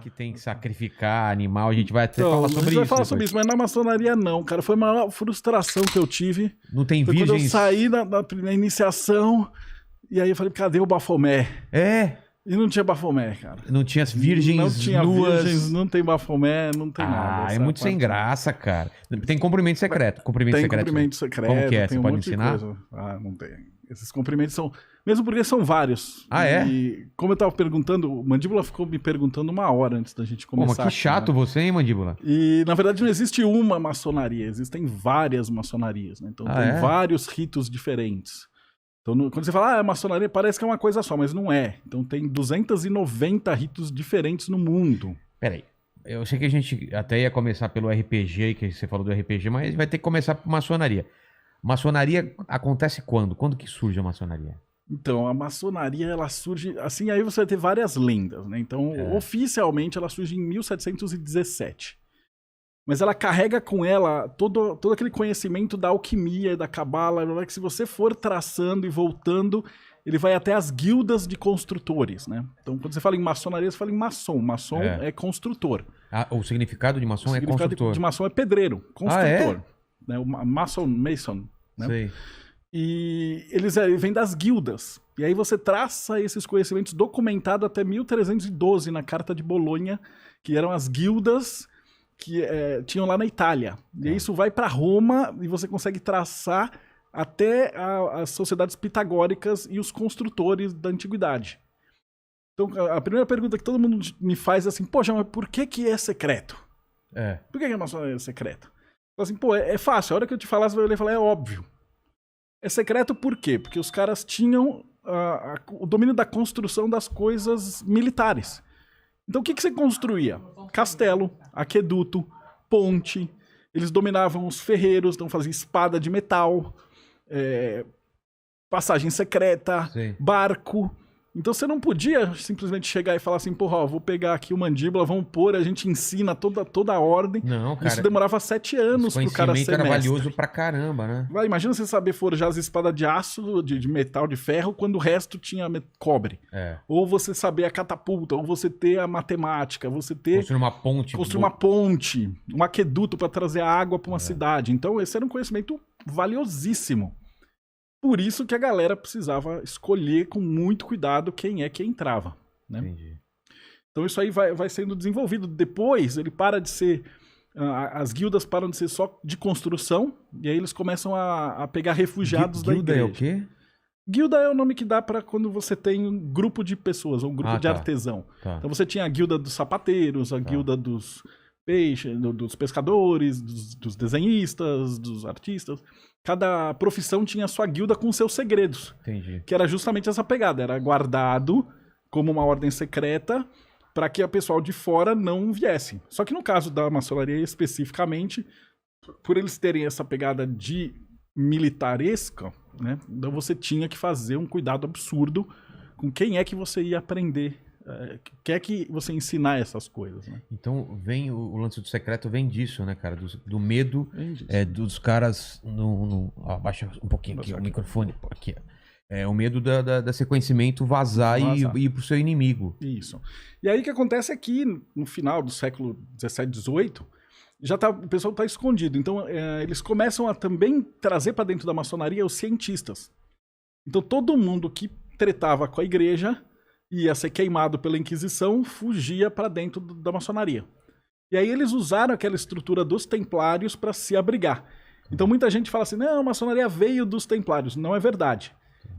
que tem que sacrificar animal, a gente vai até Então, falar a gente sobre vai isso. falar sobre isso, mas na maçonaria não, cara. Foi a maior frustração que eu tive. Não tem Foi quando eu virgens. saí na iniciação, e aí eu falei, cadê o Bafomé? É, E não tinha Bafomé, cara. não tinha as virgens Não tinha nuas. virgens, não tem Bafomé, não tem nada. Ah, é essa muito sem parte. graça, cara. Tem cumprimento secreto. Cumprimento Tem secreto. cumprimento secreto, Como que é? tem Você um pode monte de ensinar? coisa. Ah, não tem. Esses cumprimentos são... Mesmo porque são vários. Ah, é? E como eu tava perguntando, o Mandíbula ficou me perguntando 1 hora antes da gente Pô, mas começar. que aqui, chato né? você, hein, Mandíbula? E, na verdade, não existe uma maçonaria, existem várias maçonarias, né? Então, Ah, tem é? vários ritos diferentes. Então, quando você fala, maçonaria, parece que é uma coisa só, mas não é. Então, tem 290 ritos diferentes no mundo. Peraí. Eu sei que a gente até ia começar pelo RPG, que você falou do RPG, mas vai ter que começar por maçonaria. Maçonaria acontece quando? Quando que surge a maçonaria? Então, a maçonaria, ela surge... Assim, aí você vai ter várias lendas, né? Então, oficialmente, ela surge em 1717. Mas ela carrega com ela todo aquele conhecimento da alquimia, da cabala, que se você for traçando e voltando, ele vai até as guildas de construtores, né? Então, quando você fala em maçonaria, você fala em maçom. Maçom é construtor. Ah, o significado de maçom O é significado construtor. de maçom é pedreiro, construtor. Ah, Né? O maçon, né? Sei. E eles vêm das guildas. E aí você traça esses conhecimentos documentados até 1312, na Carta de Bolonha, que eram as guildas que tinham lá na Itália. E aí isso vai para Roma e você consegue traçar até as sociedades pitagóricas e os construtores da antiguidade. Então, a primeira pergunta que todo mundo me faz é assim, poxa, mas por que é secreto? Por que a maçonaria é secreta? Assim, pô, é fácil. A hora que eu te falar, você vai olhar e falar, é óbvio. É secreto por quê? Porque os caras tinham o domínio da construção das coisas militares. Então, o que você construía? Castelo, aqueduto, ponte. Eles dominavam os ferreiros, então faziam espada de metal, passagem secreta, Sim. barco. Então você não podia simplesmente chegar e falar assim, porra, ó, vou pegar aqui o Mandíbula, vamos pôr, a gente ensina toda a ordem. Não, cara. Isso demorava 7 anos pro cara ser era mestre. valioso pra caramba, né? Imagina você saber forjar as espadas de aço, de metal, de ferro, quando o resto tinha cobre. Ou você saber a catapulta, ou você ter a matemática, você ter... Construir uma ponte. Construir uma ponte, um aqueduto para trazer a água para uma cidade. Então esse era um conhecimento valiosíssimo. Por isso que a galera precisava escolher com muito cuidado quem é que entrava. Né? Entendi. Então isso aí vai sendo desenvolvido. Depois ele para de ser... as guildas param de ser só de construção, e aí eles começam a pegar refugiados da igreja. Guilda é o quê? Guilda é o nome que dá para quando você tem um grupo de pessoas, ou um grupo de artesão. Tá. Então você tinha a guilda dos sapateiros, a guilda dos peixes, dos pescadores, dos desenhistas, dos artistas. Cada profissão tinha a sua guilda com seus segredos. Entendi. Que era justamente essa pegada. Era guardado como uma ordem secreta para que a pessoal de fora não viesse. Só que no caso da maçonaria especificamente, por eles terem essa pegada de militaresca, né? Então você tinha que fazer um cuidado absurdo com quem é que você ia aprender, quem é que você ia ensinar essas coisas, né? Então vem o lance do secreto vem disso, né, cara? Do medo dos caras abaixa um pouquinho aqui o microfone aqui. O medo desse conhecimento vazar. E ir pro seu inimigo. Isso. E aí o que acontece é que no final do século 17, 18, o pessoal está escondido. Então eles começam a também trazer para dentro da maçonaria os cientistas. Então todo mundo que tretava com a igreja ia ser queimado pela Inquisição, fugia para dentro da maçonaria. E aí eles usaram aquela estrutura dos templários para se abrigar. Então muita gente fala assim, não, a maçonaria veio dos templários. Não é verdade.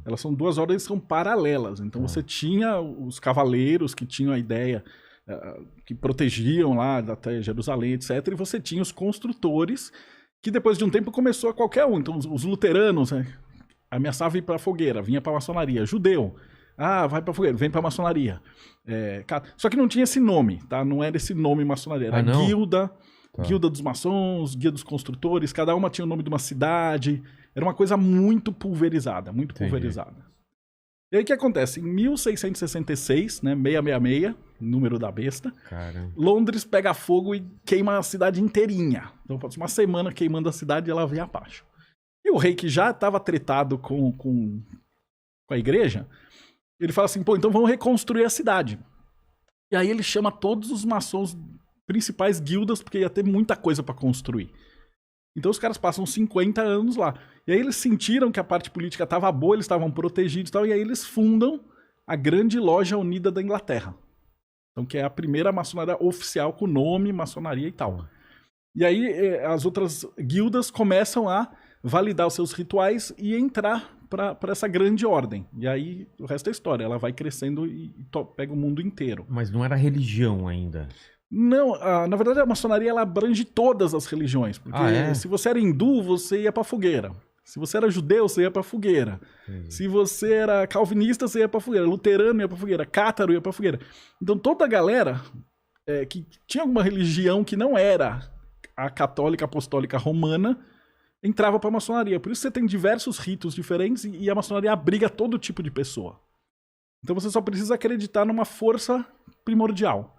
Elas são 2 ordens que são paralelas. Então você tinha os cavaleiros que tinham a ideia, que protegiam lá até Jerusalém, etc. E você tinha os construtores, que depois de um tempo começou a qualquer um. Então os luteranos ameaçavam ir para a fogueira, vinha para a maçonaria. Judeu, vai pra fogueira, vem pra maçonaria. Só que não tinha esse nome, tá? Não era esse nome maçonaria. Era guilda, guilda dos maçons, guilda dos construtores, cada uma tinha o nome de uma cidade. Era uma coisa muito pulverizada, muito pulverizada. E aí o que acontece? Em 1666, né, 666, número da besta, Caramba. Londres pega fogo e queima a cidade inteirinha. Então passa uma semana queimando a cidade e ela vem abaixo. E o rei, que já estava tretado com a igreja, ele fala assim, pô, então vamos reconstruir a cidade. E aí ele chama todos os maçons, principais guildas, porque ia ter muita coisa para construir. Então os caras passam 50 anos lá. E aí eles sentiram que a parte política estava boa, eles estavam protegidos e tal, e aí eles fundam a Grande Loja Unida da Inglaterra. Então, que é a primeira maçonaria oficial com nome, maçonaria e tal. E aí as outras guildas começam a validar os seus rituais e entrar para essa grande ordem. E aí o resto é história, ela vai crescendo e pega o mundo inteiro. Mas não era religião ainda. Não, na verdade a maçonaria ela abrange todas as religiões, porque se você era hindu, você ia pra fogueira. Se você era judeu, você ia pra fogueira. Se você era calvinista, você ia pra fogueira. Luterano ia pra fogueira. Cátaro ia pra fogueira. Então toda a galera que tinha alguma religião que não era a católica apostólica romana entrava pra maçonaria. Por isso você tem diversos ritos diferentes e a maçonaria abriga todo tipo de pessoa. Então você só precisa acreditar numa força primordial.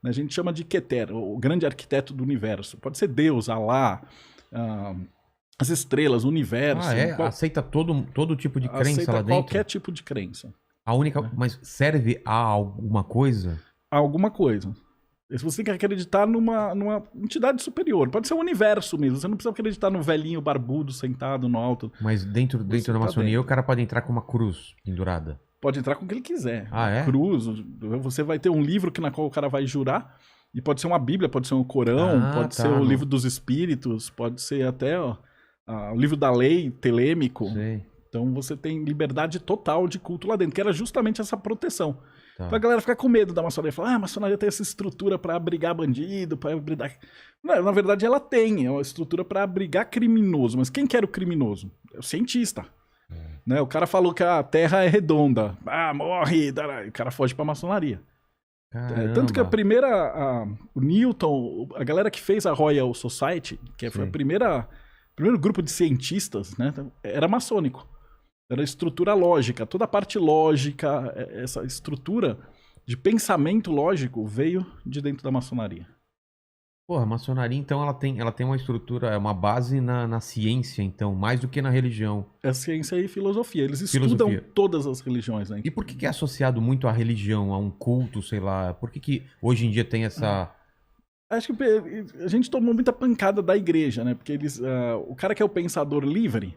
A gente chama de Keter, o grande arquiteto do universo. Pode ser Deus, Alá, as estrelas, o universo. Aceita todo tipo de crença aceita lá dentro? Qualquer tipo de crença. A única... Mas serve a alguma coisa? A alguma coisa. Você tem que acreditar numa entidade superior. Pode ser o universo mesmo. Você não precisa acreditar no velhinho barbudo sentado no alto. Mas dentro da maçonaria o cara pode entrar com uma cruz pendurada. Pode entrar com o que ele quiser. É? Cruz. Você vai ter um livro na qual o cara vai jurar. E pode ser uma Bíblia, pode ser um Corão, pode ser o livro dos Espíritos, pode ser até o livro da lei, telêmico. Sei. Então você tem liberdade total de culto lá dentro, que era justamente essa proteção. Tá. Pra galera ficar com medo da maçonaria. Falar, a maçonaria tem essa estrutura pra abrigar bandido, pra abrigar... Não, na verdade ela tem, é uma estrutura pra abrigar criminoso. Mas quem que era o criminoso? É o cientista. Né? O cara falou que a Terra é redonda. Morre! O cara foge pra maçonaria. Tanto que a primeira... o Newton, a galera que fez a Royal Society, que foi o primeiro grupo de cientistas, né, era maçônico. Era estrutura lógica. Toda a parte lógica, essa estrutura de pensamento lógico veio de dentro da maçonaria. Porra, a maçonaria, então, ela tem uma estrutura, uma base na ciência, então, mais do que na religião. É ciência e filosofia. Eles estudam todas as religiões, né? E por que é associado muito à religião, a um culto, sei lá? Por que hoje em dia tem essa... Acho que a gente tomou muita pancada da igreja, né? Porque o cara que é o pensador livre,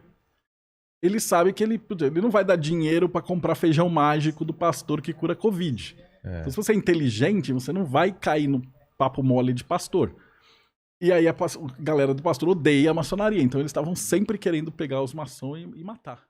ele sabe que ele não vai dar dinheiro pra comprar feijão mágico do pastor que cura Covid. Então, se você é inteligente, você não vai cair no papo mole de pastor. E aí a galera do pastor odeia a maçonaria. Então eles estavam sempre querendo pegar os maçons e matar.